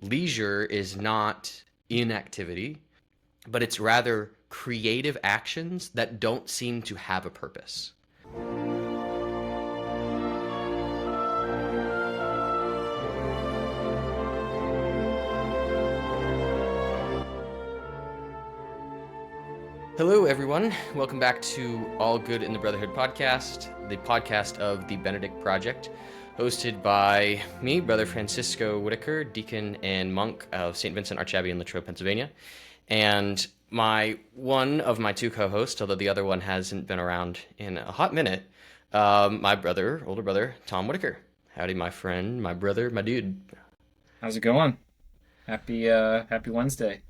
leisure is not inactivity, but it's rather creative actions that don't seem to have a purpose. Hello, everyone. Welcome back to All Good in the Brotherhood podcast, the podcast of the Benedict Project, hosted by me, Brother Francisco Whitaker, deacon and monk of St. Vincent Archabbey in Latrobe, Pennsylvania, and one of my two co-hosts, although the other one hasn't been around in a hot minute, my older brother, Tom Whitaker. Howdy, my friend, my brother, my dude. How's it going? Happy Wednesday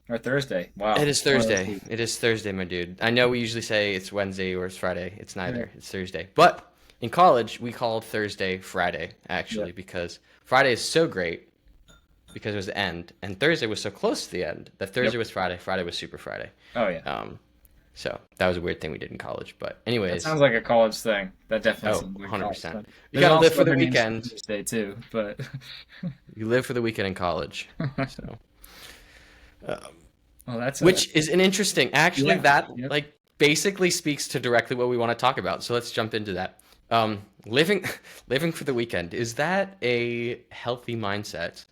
or Thursday. Wow. It is Thursday. It is Thursday, my dude. I know we usually say it's Wednesday or it's Friday. It's neither. Yeah. It's Thursday. But in college, we called Thursday Friday, Yeah. actually, because Friday is so great because it was the end, and Thursday was so close to the end that Thursday Yep. was Friday. Friday was Super Friday. Oh yeah. So that was a weird thing we did in college. But That anyways, sounds like a college thing. That definitely oh, sounds like a college 100%. thing. You There's gotta live also for the other names for weekend. Thursday too, but You live for the weekend in college. So. well, that's Which is an interesting, actually, yeah. that Yep. like basically speaks to directly what we want to talk about. So let's jump into that. Living, living for the weekend, is that a healthy mindset?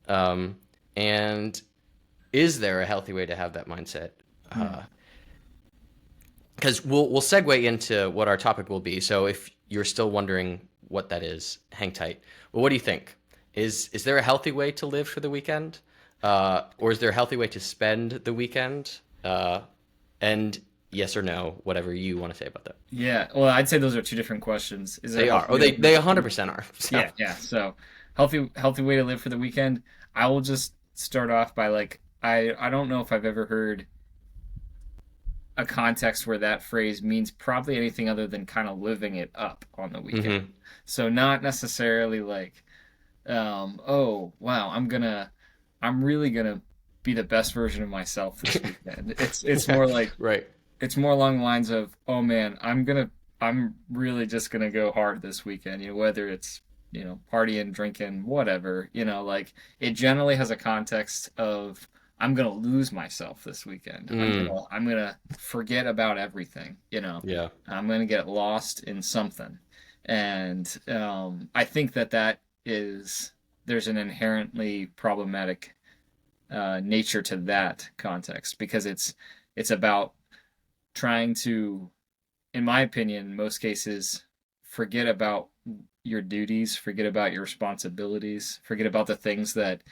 And is there a healthy way to have that mindset? Hmm. Because we'll segue into what our topic will be. So if you're still wondering what that is, hang tight. Well, what do you think? Is there a healthy way to live for the weekend? Or is there a healthy way to spend the weekend? And yes or no, whatever you want to say about that. Yeah. Well, I'd say those are two different questions. Is there a They are. healthy Oh, way to they live for the 100% are. So, Yeah, yeah. So healthy way to live for the weekend. I will just start off by like I don't know if I've ever heard a context where that phrase means probably anything other than kind of living it up on the weekend. hmm So not necessarily like, oh wow, I'm really gonna be the best version of myself this weekend. It's more like Right. it's more along the lines of, oh man, I'm really just gonna go hard this weekend. Whether it's partying, drinking, whatever. Like it generally has a context of I'm gonna lose myself this weekend. Mm, I'm gonna forget about everything. yeah. I'm gonna get lost in something, and I think that is there's an inherently problematic nature to that context because it's about trying to, in my opinion, in most cases, forget about your duties, forget about your responsibilities, forget about the things that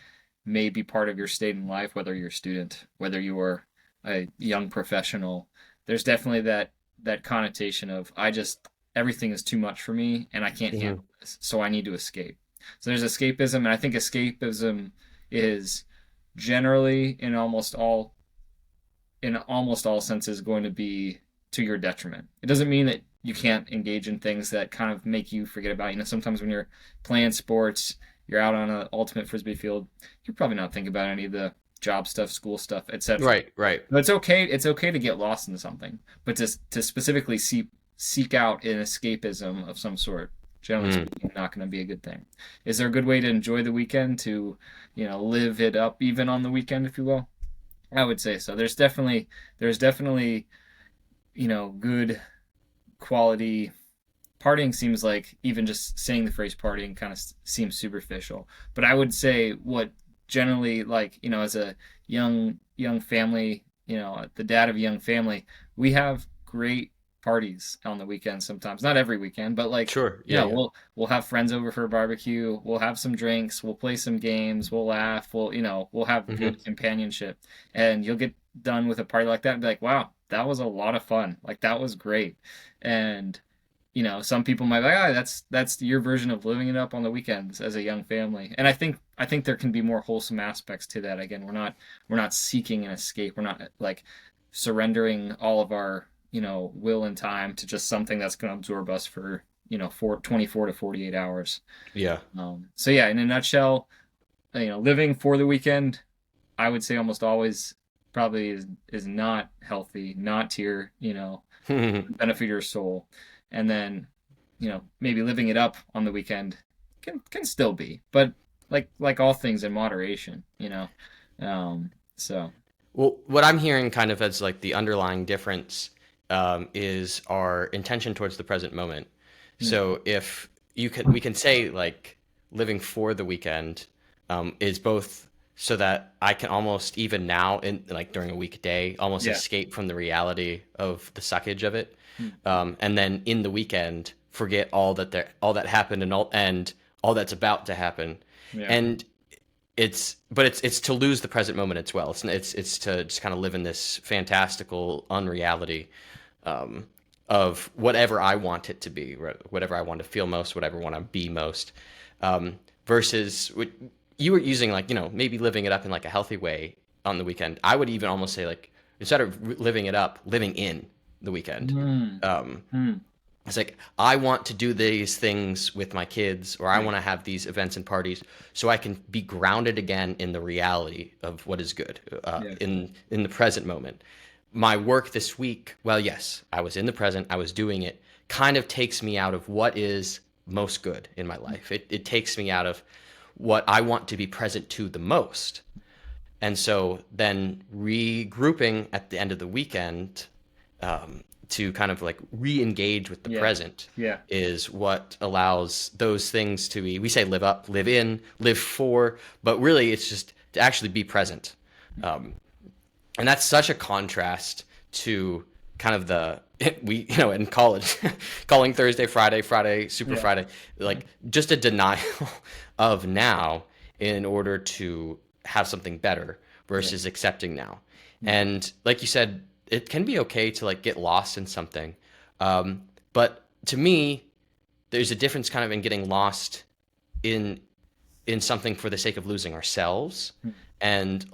may be part of your state in life, whether you're a student, whether you're a young professional. There's definitely that connotation of I just everything is too much for me and I can't hmm handle this, so I need to escape. So there's escapism, and I think escapism is generally in almost all senses going to be to your detriment. It doesn't mean that you can't engage in things that kind of make you forget about, sometimes when you're playing sports, you're out on an ultimate frisbee field, you're probably not thinking about any of the job stuff, school stuff, etc. Right, right. But it's okay to get lost into something, but to specifically seek out an escapism of some sort, generally Mm. speaking, not going to be a good thing. Is there a good way to enjoy the weekend, to live it up even on the weekend, if you will? I would say so. There's definitely good quality. Partying seems like, even just saying the phrase partying kind of seems superficial. But I would say what generally, like, as a young family, the dad of a young family, we have great parties on the weekend sometimes. Not every weekend, but like, Sure. Yeah, yeah. we'll have friends over for a barbecue, we'll have some drinks, we'll play some games, we'll laugh, we'll have hmm good companionship. And you'll get done with a party like that and be like, wow, that was a lot of fun. Like that was great. And some people might be like, that's your version of living it up on the weekends as a young family. And I think there can be more wholesome aspects to that. Again, we're not seeking an escape. We're not like surrendering all of our, will and time to just something that's going to absorb us for, 24 to 48 hours. Yeah. So yeah, in a nutshell, living for the weekend, I would say almost always probably is not healthy, not to your, benefit of your soul. And then, maybe living it up on the weekend can still be. But like all things in moderation, so Well, what I'm hearing kind of as like the underlying difference is our intention towards the present moment. mm, So if we can say like living for the weekend is both so that I can almost even now in like during a weekday almost yeah, escape from the reality of the suckage of it, mm, and then in the weekend forget all that happened and all that's about to happen, yeah, and it's to lose the present moment as well. It's to just kind of live in this fantastical unreality of whatever I want it to be, whatever I want to feel most, whatever I want to be most, versus what you were using, like maybe living it up in like a healthy way on the weekend. I would even almost say like instead of living it up, living in the weekend. mm, Um, mm, it's like I want to do these things with my kids, or I yeah, want to have these events and parties, so I can be grounded again in the reality of what is good, yeah, in the present moment. My work this week, well, yes, I was in the present, I was doing it, kind of takes me out of what is most good in my life. It takes me out of what I want to be present to the most. And so then regrouping at the end of the weekend to kind of like re-engage with the yeah, present yeah, is what allows those things to be, we say live up, live in, live for, but really it's just to actually be present. And that's such a contrast to kind of the we in college calling Thursday Friday, Friday Super yeah, Friday, like just a denial of now in order to have something better yeah, versus accepting now. mm, And like you said, it can be okay to like get lost in something, but to me there's a difference kind of in getting lost in something for the sake of losing ourselves, mm, and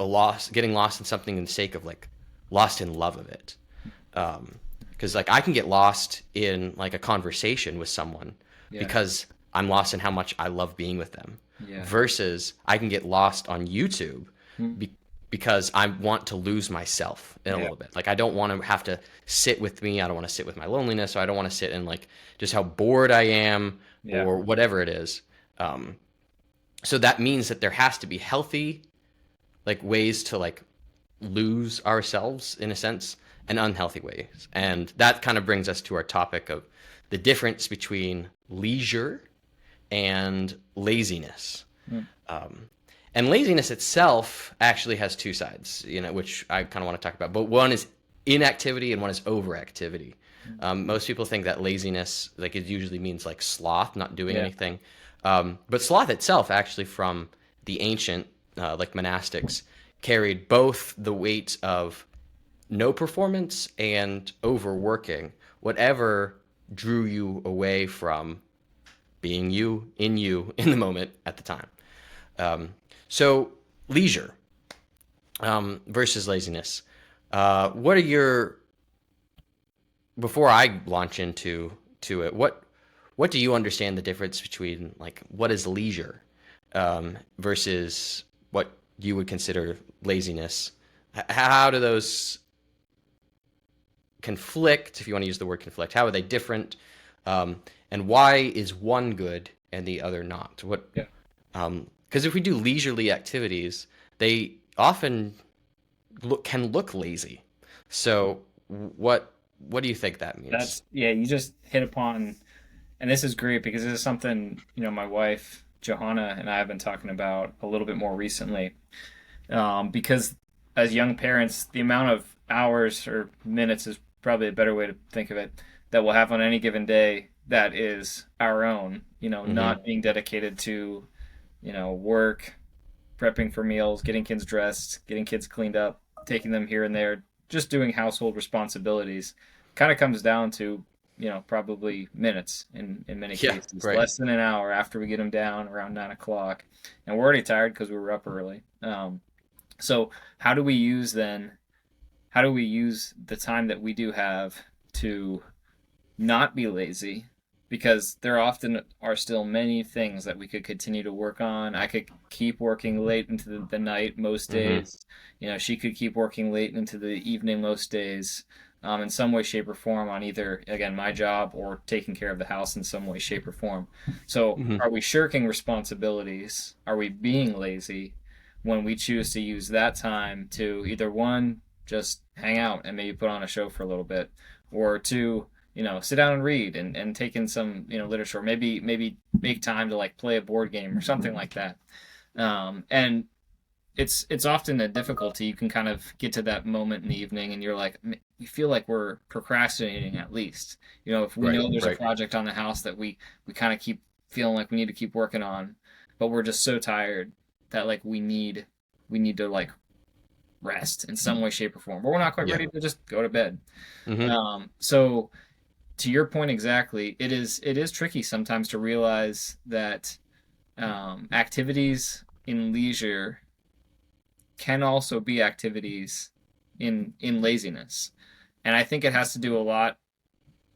getting lost in something in the sake of like lost in love of it. Because like I can get lost in like a conversation with someone yeah, because I'm lost in how much I love being with them, yeah, versus I can get lost on YouTube mm, be- because I want to lose myself in a yeah, little bit. Like I don't want to have to sit with me. I don't want to sit with my loneliness. Or I don't want to sit in like just how bored I am yeah, or whatever it is. Um, so that means that there has to be healthy like ways to like lose ourselves in a sense, and unhealthy ways. And that kind of brings us to our topic of the difference between leisure and laziness. mm, And laziness itself actually has two sides, which I kind of want to talk about. But one is inactivity and one is overactivity. mm, Most people think that laziness, like it usually means like sloth, not doing yeah, anything. But sloth itself, actually, from the ancient, like monastics, carried both the weight of no performance and overworking, whatever drew you away from being you, in the moment at the time. Um, so leisure versus laziness. What are your before I launch into it? What do you understand the difference between like what is leisure versus what you would consider laziness? How do those conflict, if you want to use the word conflict? How are they different? And why is one good and the other not? yeah. Because if we do leisurely activities, they often can look lazy. So what do you think that means? That's yeah. You just hit upon, and this is great because this is something my wife Johanna and I have been talking about a little bit more recently. Because as young parents, the amount of hours or minutes is probably a better way to think of it that we'll have on any given day that is our own, Mm-hmm. not being dedicated to, work, prepping for meals, getting kids dressed, getting kids cleaned up, taking them here and there, just doing household responsibilities kind of comes down to, probably minutes in many Yeah, cases, right. less than an hour after we get them down around 9 o'clock. And we're already tired because we were up early. So how do we use then? How do we use the time that we do have to not be lazy? Because there often are still many things that we could continue to work on. I could keep working late into the night most Mm-hmm. days. She could keep working late into the evening most days. in some way, shape, or form on either, again, my job or taking care of the house in some way, shape, or form. So, Hmm. are we shirking responsibilities? Are we being lazy when we choose to use that time to either one, just hang out and maybe put on a show for a little bit, or two, sit down and read and take in some, literature, maybe make time to like play a board game or something like that. And it's often a difficulty. You can kind of get to that moment in the evening and you're like, you feel like we're procrastinating at least. If we Right, know there's a right. project on the house that we kind of keep feeling like we need to keep working on, but we're just so tired that like we need to like rest in some way, shape, or form. But we're not quite Yeah. ready to just go to bed. Hmm. So to your point exactly, it is tricky sometimes to realize that activities in leisure can also be activities in laziness. And I think it has to do a lot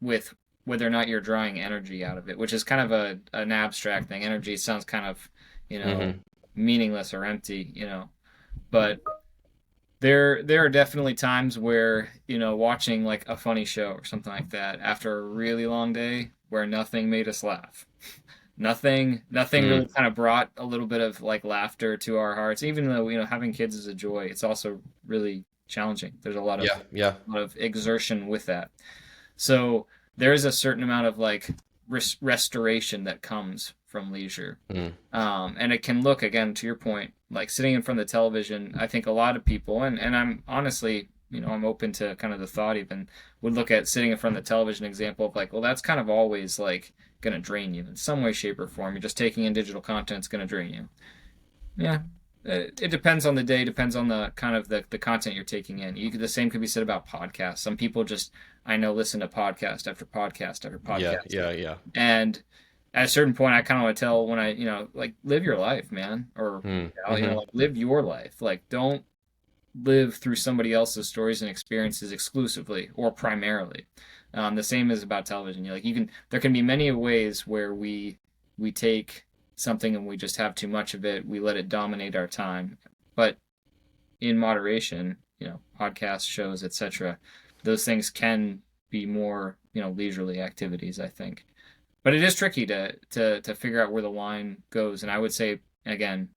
with whether or not you're drawing energy out of it, which is kind of an abstract thing. Energy sounds kind of, you know, Hmm. meaningless or empty. But there are definitely times where, watching like a funny show or something like that after a really long day where nothing made us laugh. Nothing really Mm. kind of brought a little bit of like laughter to our hearts. Even though having kids is a joy, it's also really challenging. There's a lot of Yeah, yeah. exertion with that. So there is a certain amount of like restoration that comes from leisure. Mm. And it can look, again, to your point, like sitting in front of the television. I think a lot of people, and I'm honestly, I'm open to kind of the thought even, would look at sitting in front of the television example of like, well, that's kind of always like going to drain you in some way, shape, or form. You're just taking in digital content, it's going to drain you. Yeah. It depends on the day, depends on the kind of the content you're taking in. The same could be said about podcasts. Some people just, I know, listen to podcast after podcast after Yeah, podcast. yeah, yeah. And at a certain point, I kind of want to tell when like live your life, man, or Mm. Hmm. like live your life. Like don't live through somebody else's stories and experiences exclusively or primarily. The same is about television. There can be many ways where we take something and we just have too much of it. We let it dominate our time, but in moderation, podcasts, shows, etc. Those things can be more, leisurely activities, I think. But it is tricky to figure out where the line goes. And I would say again,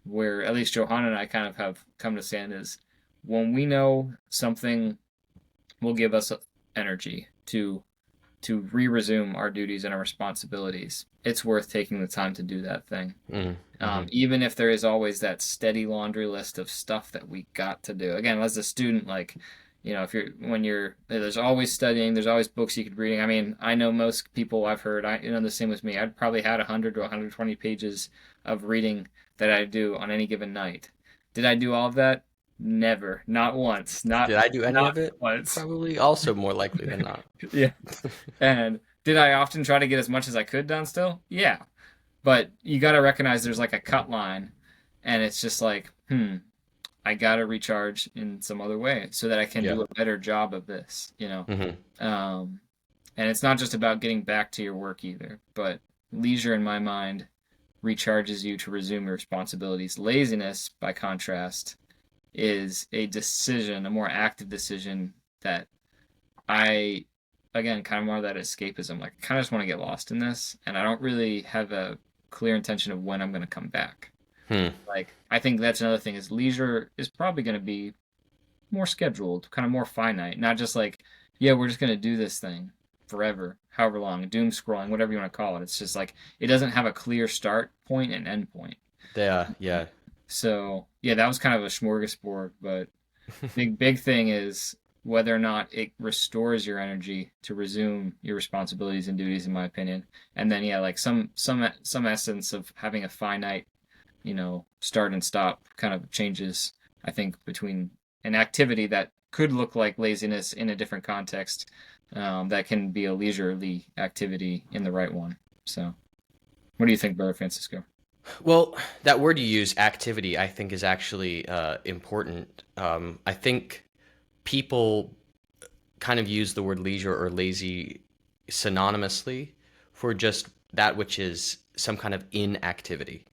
where at least Johanna and I kind of have come to stand is when we know something will give us energy to re-resume our duties and our responsibilities, it's worth taking the time to do that thing. Mm. Hmm. Even if there is always that steady laundry list of stuff that we got to do. Again, as a student, like, if there's always studying, there's always books you could reading. I mean, I know most people I've heard, the same with me. I'd probably had 100 to 120 pages of reading that I do on any given night. Did I do all of that? Never, not once, Did I do any not of it? once. Probably also more likely than not. Yeah. And did I often try to get as much as I could done still? Yeah. But you got to recognize there's like a cut line, and it's just like, I got to recharge in some other way so that I can Yeah. do a better job of this. Hmm. Um, and it's not just about getting back to your work either, but leisure, in my mind, recharges you to resume your responsibilities. Laziness, by contrast, is a decision, a more active decision that I, again, kind of more of that escapism. Like, I kind of just want to get lost in this, and I don't really have a clear intention of when I'm going to come back. Hmm. Like, I think that's another thing is leisure is probably going to be more scheduled, kind of more finite, not just like, yeah, we're just going to do this thing forever, however long, doom scrolling, whatever you want to call it. It's just like it doesn't have a clear start point and end point. Yeah, yeah. So yeah, that was kind of a smorgasbord, but big thing is whether or not it restores your energy to resume your responsibilities and duties, in my opinion. And then yeah, like some essence of having a finite, start and stop kind of changes, I think, between an activity that could look like laziness in a different context, that can be a leisurely activity in the right one. So, what do you think, Brother Francisco? Well, that word you use, activity, I think is actually important. I think people kind of use the word leisure or lazy synonymously for just that which is some kind of inactivity.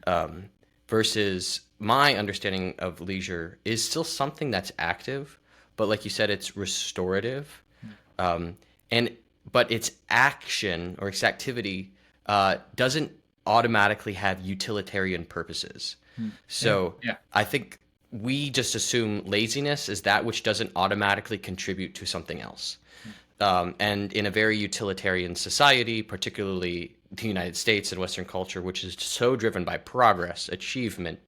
Um, Versus my understanding of leisure is still something that's active, but like you said, it's restorative. Um, and but its action or its activity doesn't automatically have utilitarian purposes. Yeah. So Yeah. I think we just assume laziness is that which doesn't automatically contribute to something else. And in a very utilitarian society, particularly the United States and Western culture, which is so driven by progress, achievement,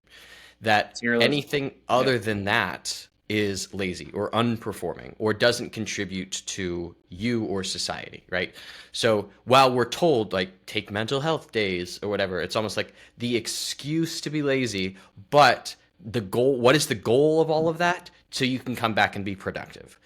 that Materialism. anything Yeah. other than that is lazy or unperforming or doesn't contribute to you or society, right? So while we're told, like, take mental health days or whatever, it's almost like the excuse to be lazy, but the goal, what is the goal of all of that? So you can come back and be productive.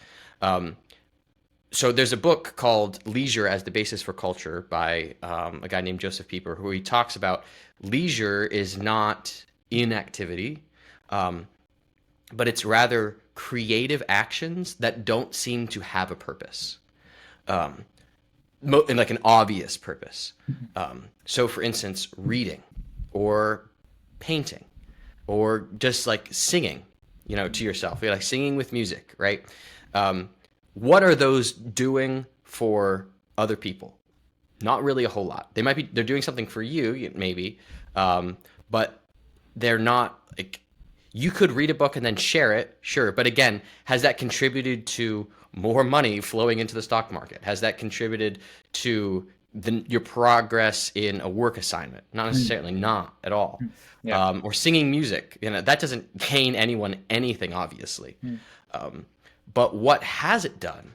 So there's a book called Leisure as the Basis for Culture by a guy named Joseph Pieper, who he talks about leisure is not inactivity, but it's rather creative actions that don't seem to have a purpose, and like an obvious purpose. So, for instance, reading or painting or just like singing, to yourself. You're like singing with music, right? What are those doing for other people? Not really a whole lot. They're doing something for you, maybe, but they're not like you could read a book and then share it, sure. But again, has that contributed to more money flowing into the stock market? Has that contributed to your progress in a work assignment? Not necessarily, not at all. Yeah. Or singing music, that doesn't gain anyone anything, obviously. But what has it done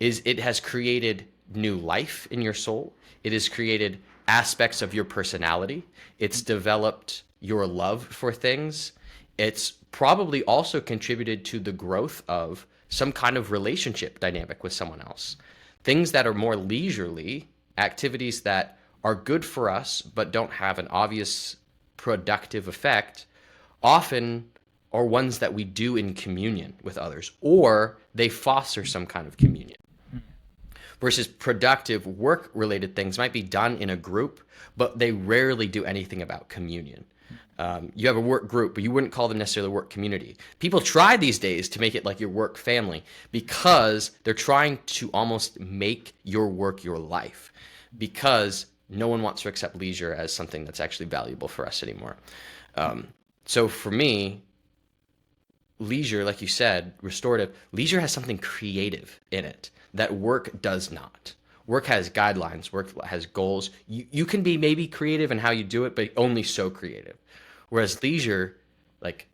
is it has created new life in your soul. It has created aspects of your personality. It's developed your love for things. It's probably also contributed to the growth of some kind of relationship dynamic with someone else. Things that are more leisurely, activities that are good for us but don't have an obvious productive effect, often are ones that we do in communion with others, or they foster some kind of communion. Versus productive work related things might be done in a group, but they rarely do anything about communion. You have a work group, but you wouldn't call them necessarily a work community. People try these days to make it like your work family because they're trying to almost make your work your life, because no one wants to accept leisure as something that's actually valuable for us anymore. So for me, leisure, like you said, restorative, leisure has something creative in it that work does not. Work has guidelines, work has goals. You can be maybe creative in how you do it, but only so creative. Whereas leisure, like,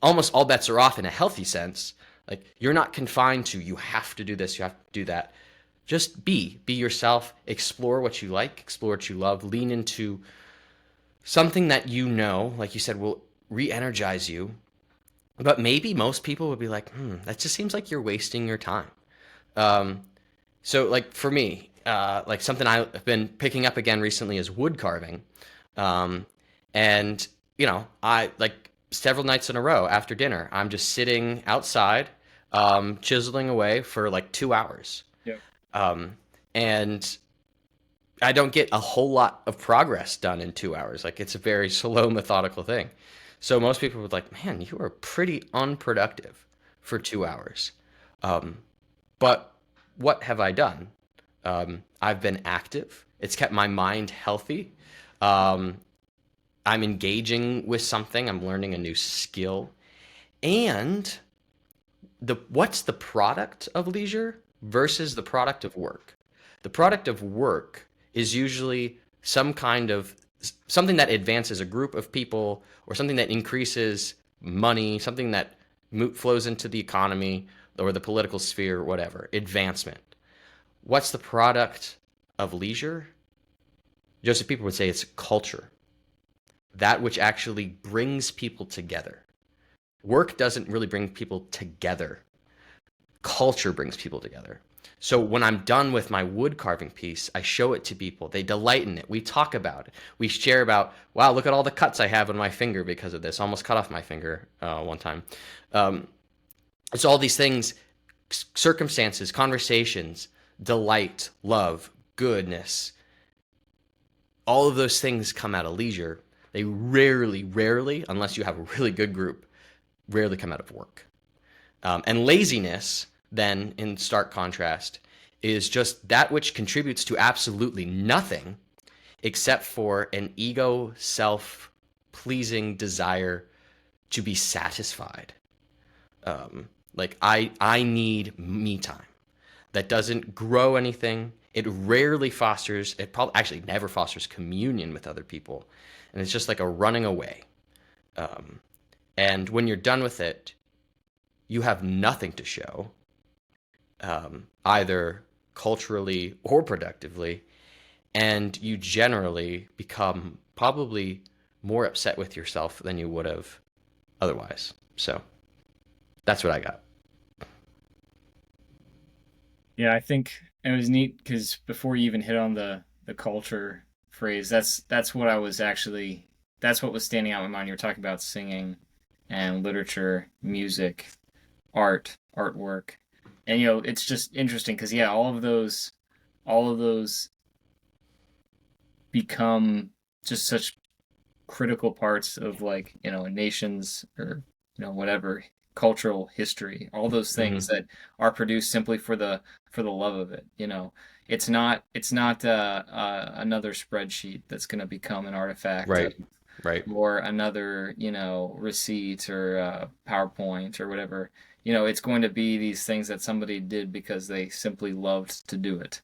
almost all bets are off in a healthy sense. Like, you're not confined to, you have to do this, you have to do that. Just be yourself, explore what you like, explore what you love, lean into something that like you said, will re-energize you. But maybe most people would be like, that just seems like you're wasting your time. So like for me, like something I've been picking up again recently is wood carving. And I like several nights in a row after dinner, I'm just sitting outside, chiseling away for like 2 hours. Yeah. And I don't get a whole lot of progress done in 2 hours. Like, it's a very slow, methodical thing. So most people would like, man, you are pretty unproductive for 2 hours. But what have I done? I've been active. It's kept my mind healthy. I'm engaging with something. I'm learning a new skill. And what's the product of leisure versus the product of work? The product of work is usually something that advances a group of people, or something that increases money, something that flows into the economy or the political sphere, or whatever, advancement. What's the product of leisure? Joseph Pieper would say it's culture, that which actually brings people together. Work doesn't really bring people together. Culture brings people together. So when I'm done with my wood carving piece, I show it to people. They delight in it. We talk about it. We share about, wow, look at all the cuts I have on my finger because of this. Almost cut off my finger one time. It's all these things, circumstances, conversations, delight, love, goodness. All of those things come out of leisure. They rarely, unless you have a really good group, rarely come out of work. And laziness, then, in stark contrast, is just that which contributes to absolutely nothing except for an ego, self pleasing desire to be satisfied. Like I need me time. That doesn't grow anything. It rarely fosters, it probably actually never fosters communion with other people. And it's just like a running away. And when you're done with it, you have nothing to show, either culturally or productively. And you generally become probably more upset with yourself than you would have otherwise. So that's what I got. Yeah, I think it was neat because before you even hit on the culture phrase, that's what I was actually that's what was standing out in my mind. You were talking about singing and literature, music, art, artwork, and it's just interesting because yeah, all of those become just such critical parts of like a nation's or whatever cultural history, all those things Hmm. that are produced simply for the love of it. It's not another spreadsheet that's going to become an artifact of, Right. Right. or another receipt or PowerPoint or whatever. It's going to be these things that somebody did because they simply loved to do it.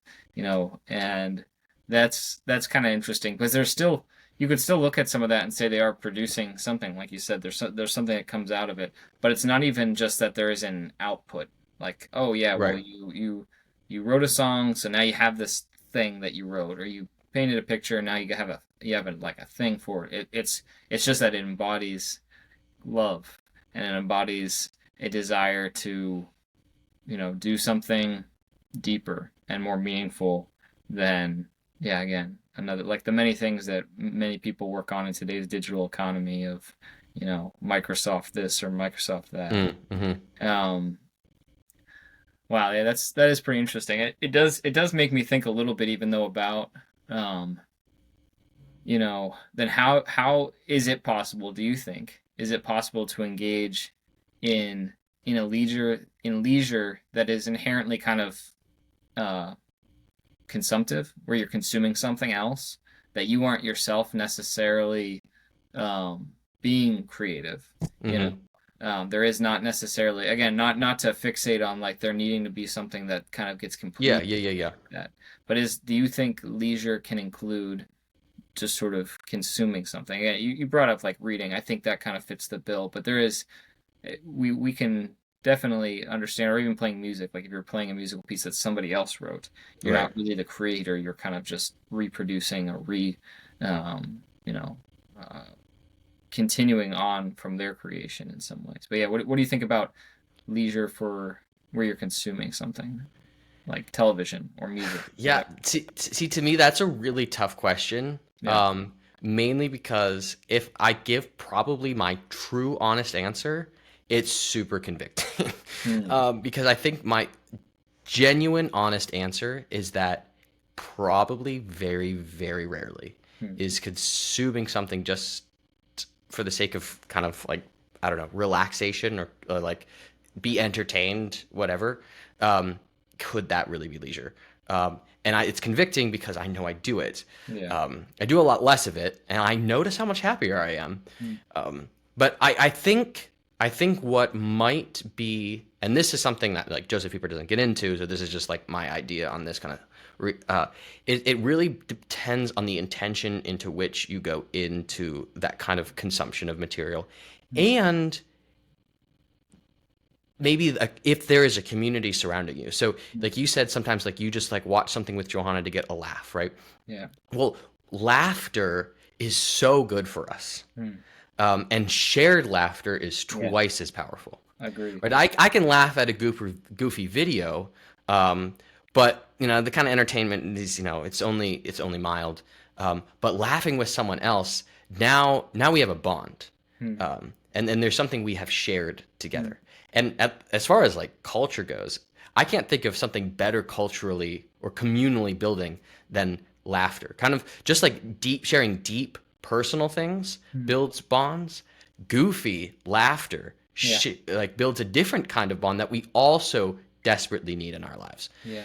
And that's kind of interesting because you could still look at some of that and say they are producing something. Like you said, there's something that comes out of it, but it's not even just that there is an output. Like, oh yeah, well Right. you wrote a song, so now you have this thing that you wrote, or you painted a picture, and now you have like a thing for it. It's just that it embodies love, and it embodies a desire to do something deeper and more meaningful than, yeah, again, another, like the many things that many people work on in today's digital economy of, Microsoft this or Microsoft that. Mm-hmm. Um, wow, yeah, that is pretty interesting. It does make me think a little bit, even though about, um, then how is it possible, do you think? Is it possible to engage in in leisure that is inherently kind of uh consumptive, where you're consuming something else that you aren't yourself necessarily being creative, you know? Mm-hmm. There is not necessarily, again, not to fixate on like there needing to be something that kind of gets Yeah. complete Yeah. Yeah. Yeah. that, but do you think leisure can include just sort of consuming something? Yeah, you brought up like reading. I think that kind of fits the bill, but there is we can definitely understand, or even playing music. Like if you're playing a musical piece that somebody else wrote, you're Right. not really the creator. You're kind of just reproducing or um, you know, uh, continuing on from their creation in some ways. But yeah, what do you think about leisure for where you're consuming something like television or music, Yeah. whatever? See, to me, that's a really tough question. Yeah. Mainly because if I give probably my true honest answer, it's super convicting. Hmm. Because I think my genuine honest answer is that probably very, very rarely Hmm. is consuming something just for the sake of kind of like, I don't know, relaxation or like be entertained, whatever. Um, could that really be leisure? It's convicting because I know I do it. Yeah. I do a lot less of it, and I notice how much happier I am. Hmm. But I think what might be, and this is something that like Joseph Pieper doesn't get into, so this is just like my idea on this kind of. It really depends on the intention into which you go into that kind of consumption of material, Hmm. and maybe if there is a community surrounding you. So Hmm. like you said, sometimes like you just like watch something with Johanna to get a laugh, right? Yeah. Well, laughter is so good for us. Hmm. And shared laughter is Yeah. twice as powerful, Agree. right? I can laugh at a goofy video, um, but the kind of entertainment is it's only mild. But laughing with someone else, now we have a bond, Hmm. and there's something we have shared Hmm. together. And as far as like culture goes, I can't think of something better culturally or communally building than laughter. Kind of just like sharing deep personal things Hmm. builds bonds. Goofy laughter Yeah. like builds a different kind of bond that we also desperately need in our lives. Yeah.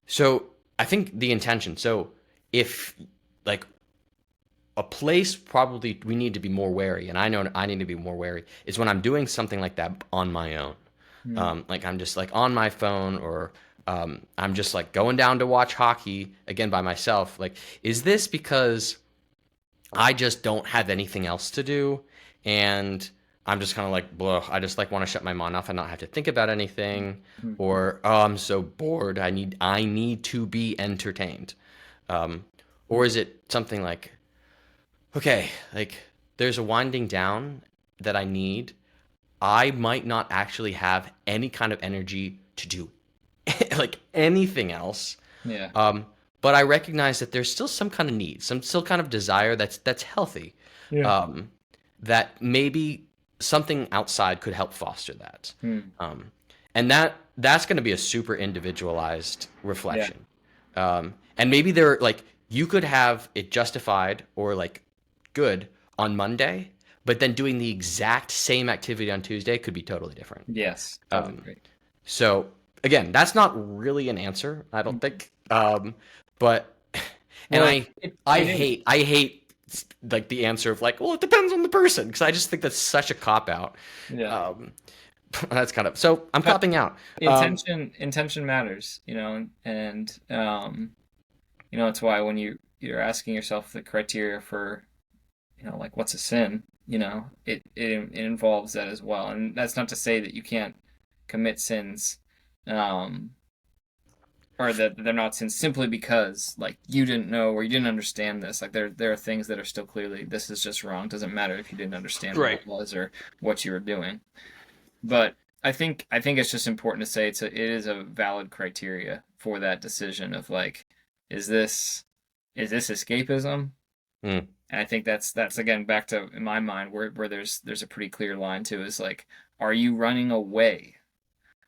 So I think the intention. So if like a place probably we need to be more wary, and I know I need to be more wary, is when I'm doing something like that on my own. Mm. Like I'm just like on my phone, or I'm just like going down to watch hockey again by myself. Like, is this because I just don't have anything else to do, and I'm just kind of like, blah, I just like want to shut my mind off and not have to think about anything, Mm. or oh, I'm so bored. I need to be entertained. Um, or is it something like, okay, like there's a winding down that I need. I might not actually have any kind of energy to do like anything else. Yeah. Um, but I recognize that there's still some kind of need, some still kind of desire that's healthy. Yeah. Um, that maybe something outside could help foster that. Mm. Um, and that's going to be a super individualized Yeah. reflection. And maybe there like you could have it justified or like good on Monday, but then doing the exact same activity on Tuesday could be totally different. Yes. Totally agree. So again, that's not really an answer, I don't Mm. think. But and Well, I it is. hate like the answer of like, well, it depends on the person because I just think that's such a cop out. Yeah. Um, that's kind of so I'm But copping out. intention matters, and it's why when you're asking yourself the criteria for, like what's a sin, it involves that as well. And that's not to say that you can't commit sins, um, or that they're not sins simply because like you didn't know or you didn't understand this. Like there are things that are still clearly this is just wrong. Doesn't matter if you didn't understand what Right. it was or what you were doing. But I think it's just important to say it is a valid criteria for that decision of like, is this escapism? Mm. And I think that's again back to in my mind where there's a pretty clear line too is like, are you running away?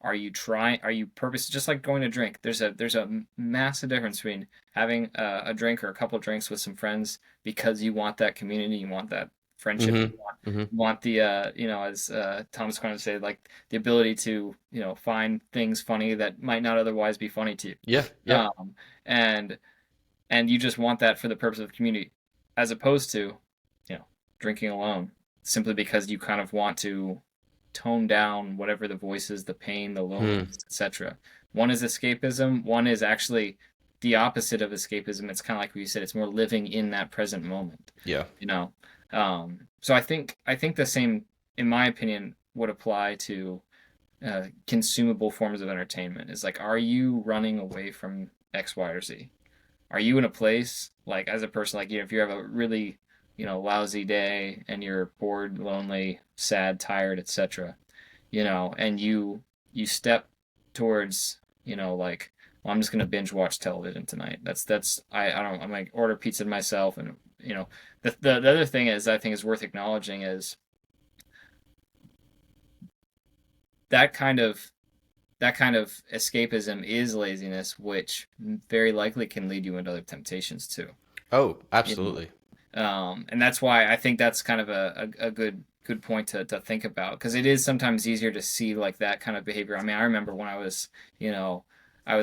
Are you purpose just like going to drink? There's a massive difference between having a drink or a couple of drinks with some friends because you want that community, you want that friendship, Mm-hmm. Mm-hmm. you want the as Thomas Aquinas say, like the ability to find things funny that might not otherwise be funny to you. Yeah. Yeah. Um, and and you just want that for the purpose of the community, as opposed to drinking alone simply because you kind of want to tone down whatever the voices, the pain, the Mm. loneliness, etc. One is escapism. One is actually the opposite of escapism. It's kind of like what you said. It's more living in that present moment. Yeah. You know. So I think the same, in my opinion, would apply to consumable forms of entertainment. Is like, are you running away from X, Y, or Z? Are you in a place like as a person like if you have a really lousy day and you're bored, lonely, sad, tired, etc. And you step towards like, well, I'm just gonna binge watch television tonight. I don't I'm like order pizza myself, and the other thing is I think is worth acknowledging is that kind of that kind of escapism is laziness, which very likely can lead you into other temptations too. Oh, You know, absolutely. and that's why I think that's kind of a good point to think about because it is sometimes easier to see like that kind of behavior. I mean, I remember when I was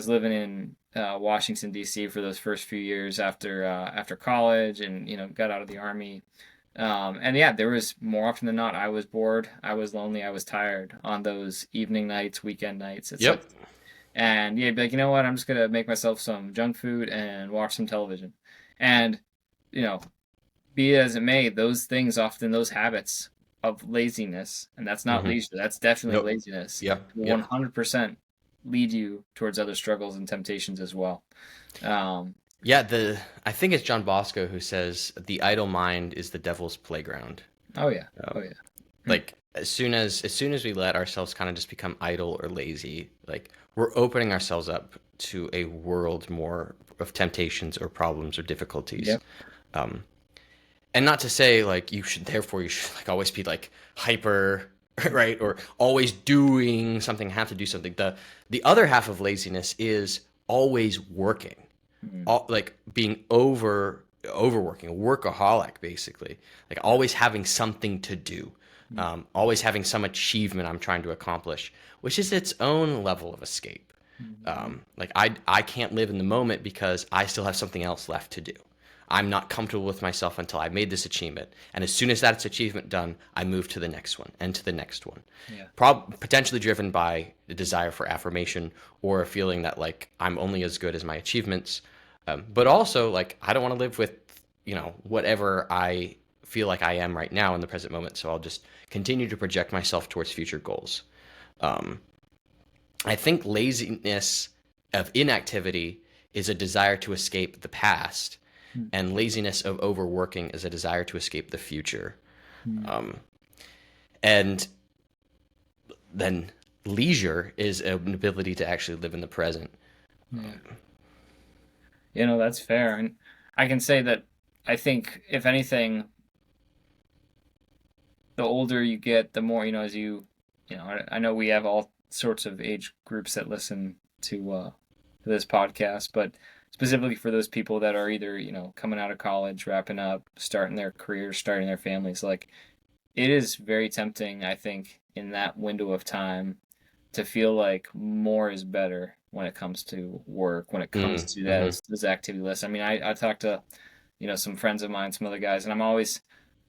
living in Washington D.C. for those first few years after college, and got out of the army. And yeah, there was more often than not, I was bored, I was lonely, I was tired on those evening nights, weekend nights, etc. Yep. And yeah, be like, you know what, I'm just gonna make myself some junk food and watch some television. And you know, be it as it may, those things often, those habits of laziness, and that's not Mm-hmm. leisure, that's definitely Nope. laziness, Yep. will Yep. 100% lead you towards other struggles and temptations as well. Um, Yeah. I think it's John Bosco who says the idle mind is the devil's playground. oh yeah, oh Um, yeah. Hmm. like as soon as we let ourselves kind of just become idle or lazy, like we're opening ourselves up to a world more of temptations or problems or difficulties. Yep. Um, and not to say like you should like always be like hyper right or always doing something, have to do something. The other half of laziness is always working, Hmm. like being overworking, a workaholic basically, like Yeah. always having something to do. always having some achievement I'm trying to accomplish, which is its own level of escape. Mm-hmm. Like I can't live in the moment because I still have something else left to do. I'm not comfortable with myself until I made this achievement. And as soon as that's achievement done, I move to the next one and to the next one. Yeah. Potentially driven by the desire for affirmation or a feeling that like I'm only as good as my achievements. But also like I don't want to live with, whatever I feel like I am right now in the present moment. So I'll just continue to project myself towards future goals. I think laziness of inactivity is a desire to escape the past, and laziness of overworking is a desire to escape the future. Mm-hmm. And then leisure is an ability to actually live in the present. Yeah. That's fair. And I can say that I think, if anything, the older you get, the more, as I know we have all sorts of age groups that listen to this podcast, but specifically for those people that are either, coming out of college, wrapping up, starting their careers, starting their families, like it is very tempting, I think, in that window of time to feel like more is better when it comes to work, when it comes to Mm-hmm. those activity lists. I mean, I talked to, some friends of mine, some other guys, and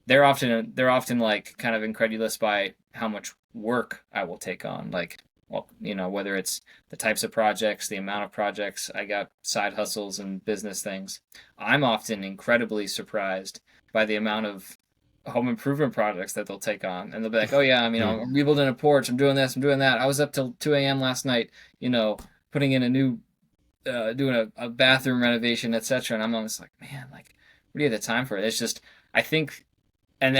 they're often like kind of incredulous by how much work I will take on. Like, well, whether it's the types of projects, the amount of projects, I got side hustles and business things. I'm often incredibly surprised by the amount of home improvement projects that they'll take on, and they'll be like, "Oh yeah, I'm rebuilding a porch. I'm doing this. I'm doing that. I was up till 2 a.m. last night, putting in a new, doing a bathroom renovation, etc." And I'm almost like, man, like, what do you have the time for it? It's just, I think, and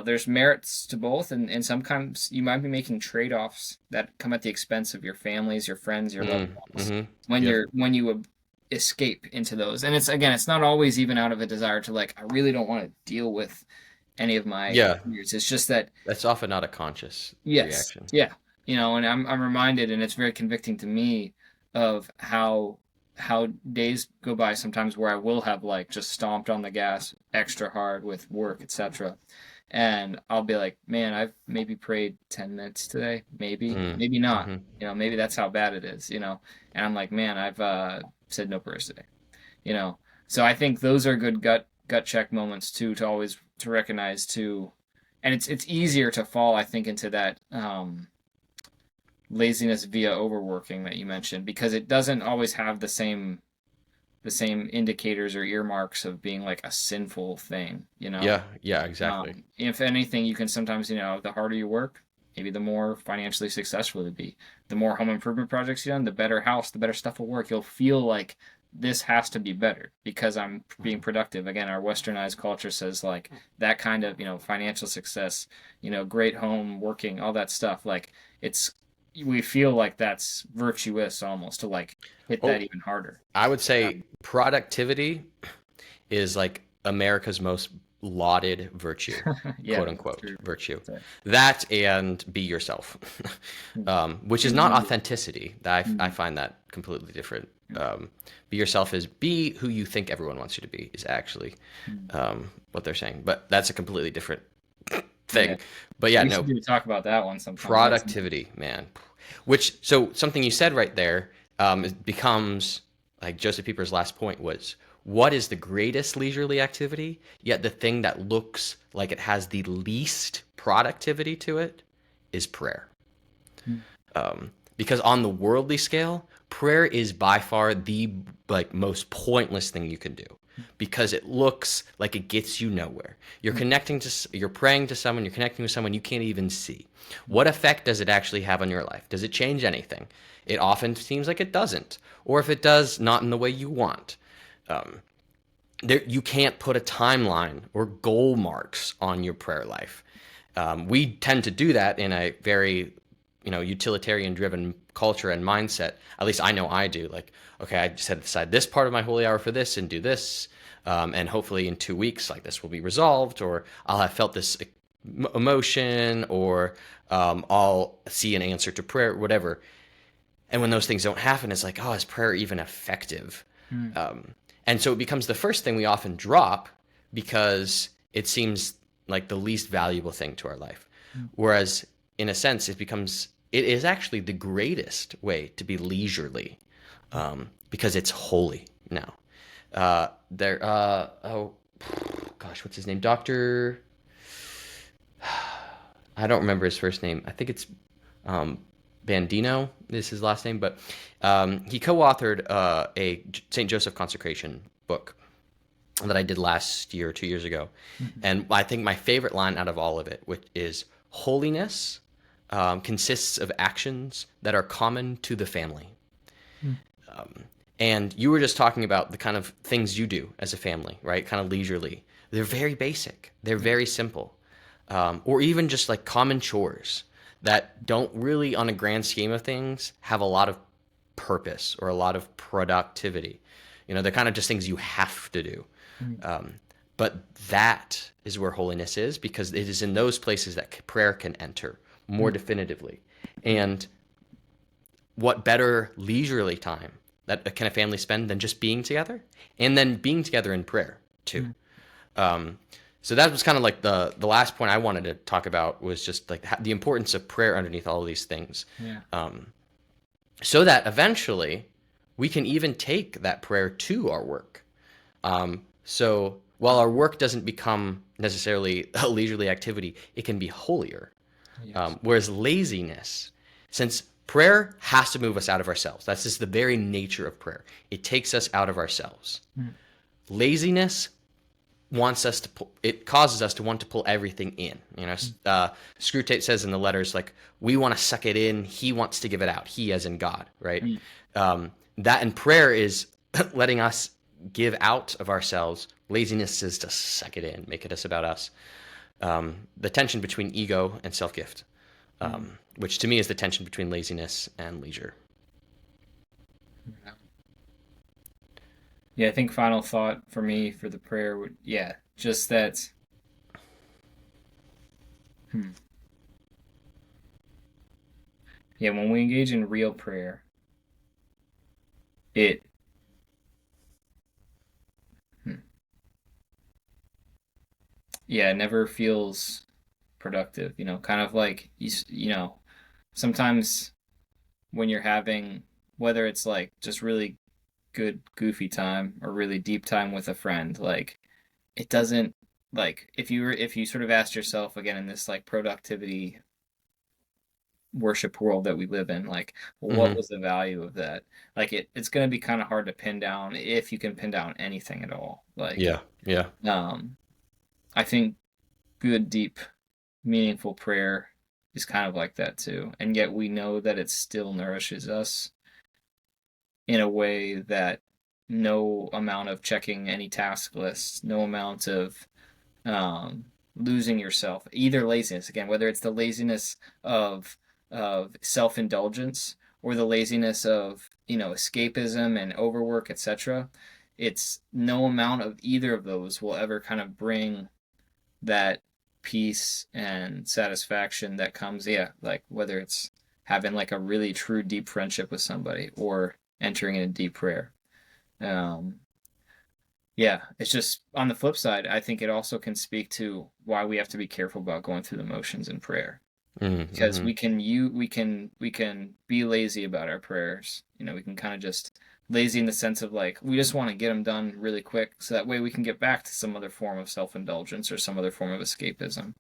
there's merits to both, and sometimes you might be making trade-offs that come at the expense of your families, your friends, your loved ones Mm-hmm. when Yep. you escape into those. And it's not always even out of a desire to, like, I really don't want to deal with any of my Yeah. fears. It's just that, That's often not a conscious yes, reaction. yeah, and I'm reminded, and it's very convicting to me, of how days go by sometimes where I will have, like, just stomped on the gas extra hard with work, etc. And I'll be like, man, I've maybe prayed 10 minutes today, maybe not. Mm-hmm. Maybe that's how bad it is. And I'm like, man, I've said no prayers today. You know. So I think those are good gut check moments too, to always to recognize too. And it's easier to fall, I think, into that laziness via overworking that you mentioned, because it doesn't always have the same indicators or earmarks of being like a sinful thing. Yeah. Yeah. Exactly. If anything, you can sometimes, the harder you work, maybe the more financially successful you'll be. The more home improvement projects you've done, the better house, the better stuff will work. You'll feel like this has to be better because I'm being productive. Again, our westernized culture says, like, that kind of, financial success, great home, working, all that stuff. Like, we feel like that's virtuous almost, to like hit that Oh, even harder. I would say Um, productivity is like America's most lauded virtue, yeah, quote that's unquote true. virtue. So, That and be yourself, which is not mm, authenticity. I mm, find that completely different. Be yourself is be who you think everyone wants you to be, is actually mm. what they're saying. But that's a completely different Yeah, thing. But yeah, we no, should do talk about that one sometime. That's productivity, man. Which, so something you said right there, it becomes like Joseph Pieper's last point was, what is the greatest leisurely activity, yet the thing that looks like it has the least productivity to it is prayer. mm, Because on the worldly scale, prayer is by far the like most pointless thing you can do, because it looks like it gets you nowhere. You're praying to someone, you're connecting with someone you can't even see. What effect does it actually have on your life? Does it change anything? It often seems like it doesn't, or if it does, not in the way you want. You can't put a timeline or goal marks on your prayer life. We tend to do that in a very, utilitarian driven culture and mindset. At least I know I do. Like, okay, I set aside this part of my holy hour for this and do this, and hopefully in 2 weeks, like, this will be resolved, or I'll have felt this emotion, or I'll see an answer to prayer, whatever. And when those things don't happen, it's like, oh, is prayer even effective? mm, And so it becomes the first thing we often drop because it seems like the least valuable thing to our life. Whereas in a sense, it is actually the greatest way to be leisurely, because it's holy now. Oh gosh, what's his name? Doctor. I don't remember his first name. I think it's um, Bandino is his last name, but he co-authored a Saint Joseph consecration book that I did last year, 2 years ago, and I think my favorite line out of all of it, which is holiness consists of actions that are common to the family. And you were just talking about the kind of things you do as a family, right? Kind of leisurely. They're very basic. They're very simple. Or even just like common chores that don't really, on a grand scheme of things, have a lot of purpose or a lot of productivity. They're kind of just things you have to do. But that is where holiness is, because it is in those places that prayer can enter more definitively. And what better leisurely time that can a family spend than just being together, and then being together in prayer too. So that was kind of like the last point I wanted to talk about, was just like the importance of prayer underneath all of these things. So that eventually we can even take that prayer to our work. So while our work doesn't become necessarily a leisurely activity, it can be holier. Whereas laziness, since prayer has to move us out of ourselves, that's just the very nature of prayer. It takes us out of ourselves. Laziness it causes us to want to pull everything in. Screwtape says in the letters, like, we want to suck it in, he wants to give it out, he as in God, right? That in prayer is letting us give out of ourselves. Laziness is to suck it in, make it about us. The tension between ego and self-gift, which to me is the tension between laziness and leisure. Yeah, I think final thought for me for the prayer would, just that. Yeah, when we engage in real prayer, it, it never feels productive. Kind of like sometimes when you're having, whether it's like just really good goofy time or really deep time with a friend, like, it doesn't, like, if you sort of asked yourself again in this like productivity worship world that we live in, like, well, what was the value of that? Like, it's going to be kind of hard to pin down, if you can pin down anything at all. Like, Yeah. I think good, deep, meaningful prayer is kind of like that too, and yet we know that it still nourishes us in a way that no amount of checking any task lists, no amount of losing yourself, either laziness, again, whether it's the laziness of self-indulgence or the laziness of escapism and overwork, etc. It's no amount of either of those will ever kind of bring that peace and satisfaction that comes, like whether it's having like a really true deep friendship with somebody or entering in a deep prayer. It's just, on the flip side, I think it also can speak to why we have to be careful about going through the motions in prayer, because we can be lazy about our prayers. We can kind of just lazy in the sense of like, we just want to get them done really quick so that way we can get back to some other form of self-indulgence or some other form of escapism.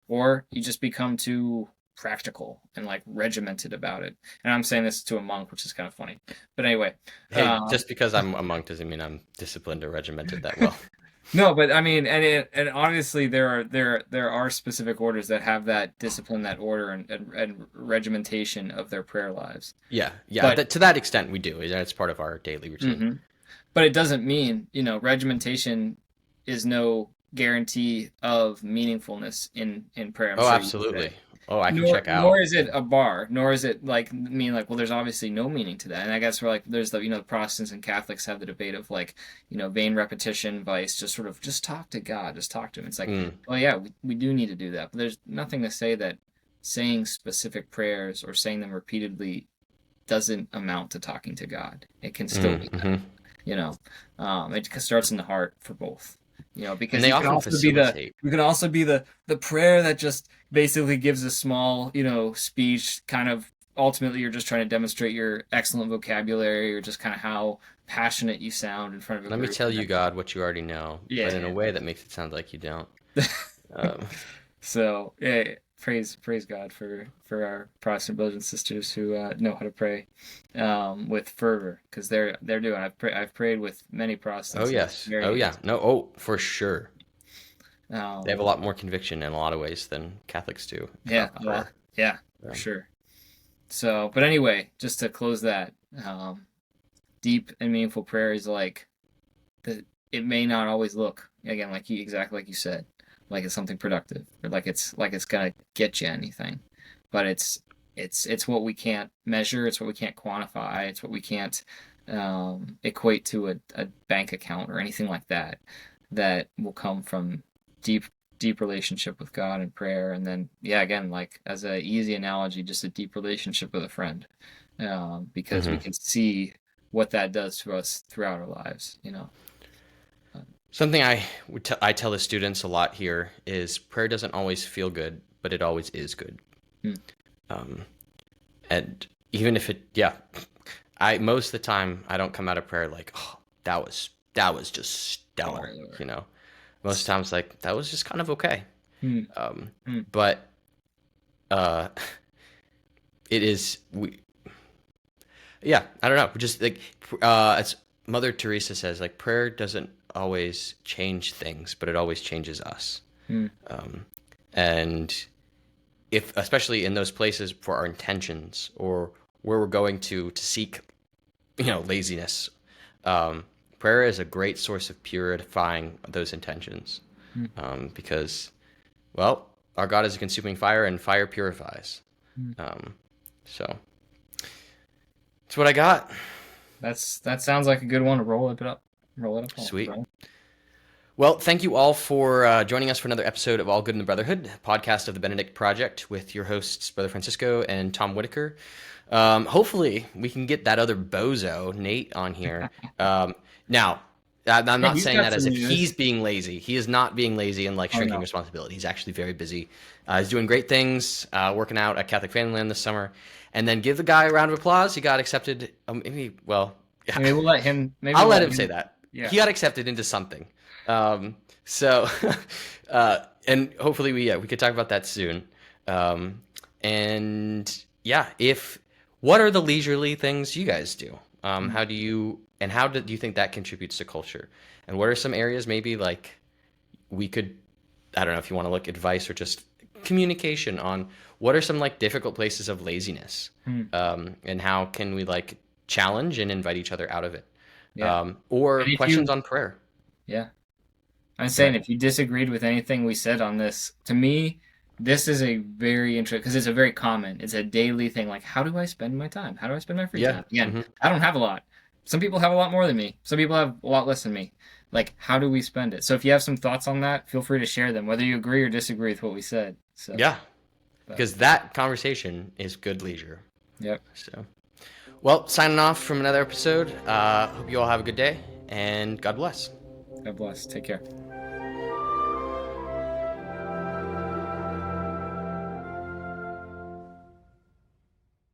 Or you just become too practical and like regimented about it. And I'm saying this to a monk, which is kind of funny. But anyway, Hey, just because I'm a monk doesn't mean I'm disciplined or regimented that well. no, but I mean, and honestly, there are specific orders that have that discipline, that order, and regimentation of their prayer lives. Yeah. But To that extent, we do. It's part of our daily routine. But it doesn't mean, regimentation is no guarantee of meaningfulness in prayer. I'm Oh, sure you would absolutely. say. Oh, I can check Nor out. is it a bar, nor is it like mean like, well, there's obviously no meaning to that. And I guess we're like, there's the Protestants and Catholics have the debate of like, vain repetition, vice, just sort of just talk to God, just talk to him. It's like, well, yeah, we do need to do that, but there's nothing to say that saying specific prayers or saying them repeatedly doesn't amount to talking to God. It can still be that. It starts in the heart for both. And because they often facilitate. you can also be the prayer that just basically gives a small, speech. Kind of ultimately, you're just trying to demonstrate your excellent vocabulary or just kind of how passionate you sound in front of a Let me group. tell you, God, what you already know, but in a Yeah, way that makes it sound like you don't. Um, so yeah, praise God for our Protestant brothers and sisters who know how to pray with fervor, because they're doing. I've prayed with many oh Protestants, and it's yes, oh very yeah, no, oh for sure. They have a um, lot more conviction in a lot of ways than Catholics do yeah, about a lot, prayer. yeah, for Um, sure. So, but anyway, just to close that, deep and meaningful prayer is like the. It may not always look again exactly like you said, like it's something productive or like it's gonna get you anything, but it's what we can't measure. It's what we can't quantify. It's what we can't equate to a bank account or anything like that. That will come from deep deep relationship with God and prayer, and then yeah, again, like as a easy analogy, just a deep relationship with a friend, because we mhm. can see what that does to us throughout our lives. Something I tell the students a lot here is prayer doesn't always feel good, but it always is good. Hmm. Um, and even if it, yeah, I most of the time I don't come out of prayer like, oh, that was just stellar, Baller. you know. Most times like that was just kind of okay. Hmm. Um, Hmm. but uh, it is yeah, I don't know, just like as Mother Teresa says, like prayer doesn't always change things, but it always changes us. Hmm. Um, and if especially in those places for our intentions or where we're going to seek laziness, prayer is a great source of purifying those intentions, Hmm. because well, our God is a consuming fire and fire purifies. Hmm. um, so that's what I got. That sounds like a good one to roll it up. Roll it up, Sweet. bro. Well, thank you all for joining us for another episode of All Good in the Brotherhood, podcast of the Benedict Project with your hosts, Brother Francisco and Tom Whitaker. Hopefully, we can get that other bozo, Nate, on here. Now, I'm Hey, not he's saying got that as some if he's news. being lazy. He is not being lazy and like Oh shrinking no. responsibility. He's actually very busy. He's doing great things, working out at Catholic Family Land this summer. And then give the guy a round of applause. He got accepted. Maybe, well, yeah, Maybe we'll let him. Maybe I'll we'll let let him say him. that. Yeah. He got accepted into something. So, and hopefully we could talk about that soon. Um, and yeah, what are the leisurely things you guys do? Hmm. How do you think that contributes to culture? And what are some areas maybe like we could, I don't know if you want to look advice or just communication on what are some like difficult places of laziness, Hmm. and how can we like challenge and invite each other out of it, Yeah. or And if questions you, on prayer. yeah, I'm Go saying ahead. if you disagreed with anything we said on this, to me, this is a very interesting because it's a very common. It's a daily thing. Like, how do I spend my time? How do I spend my free Yeah. time? Again, Hmm. I don't have a lot. Some people have a lot more than me. Some people have a lot less than me. Like, how do we spend it? So if you have some thoughts on that, feel free to share them, whether you agree or disagree with what we said. So, Yeah, but because that conversation is good leisure. yep. So, well, signing off from another episode. Hope you all have a good day and God bless. God bless. Take care.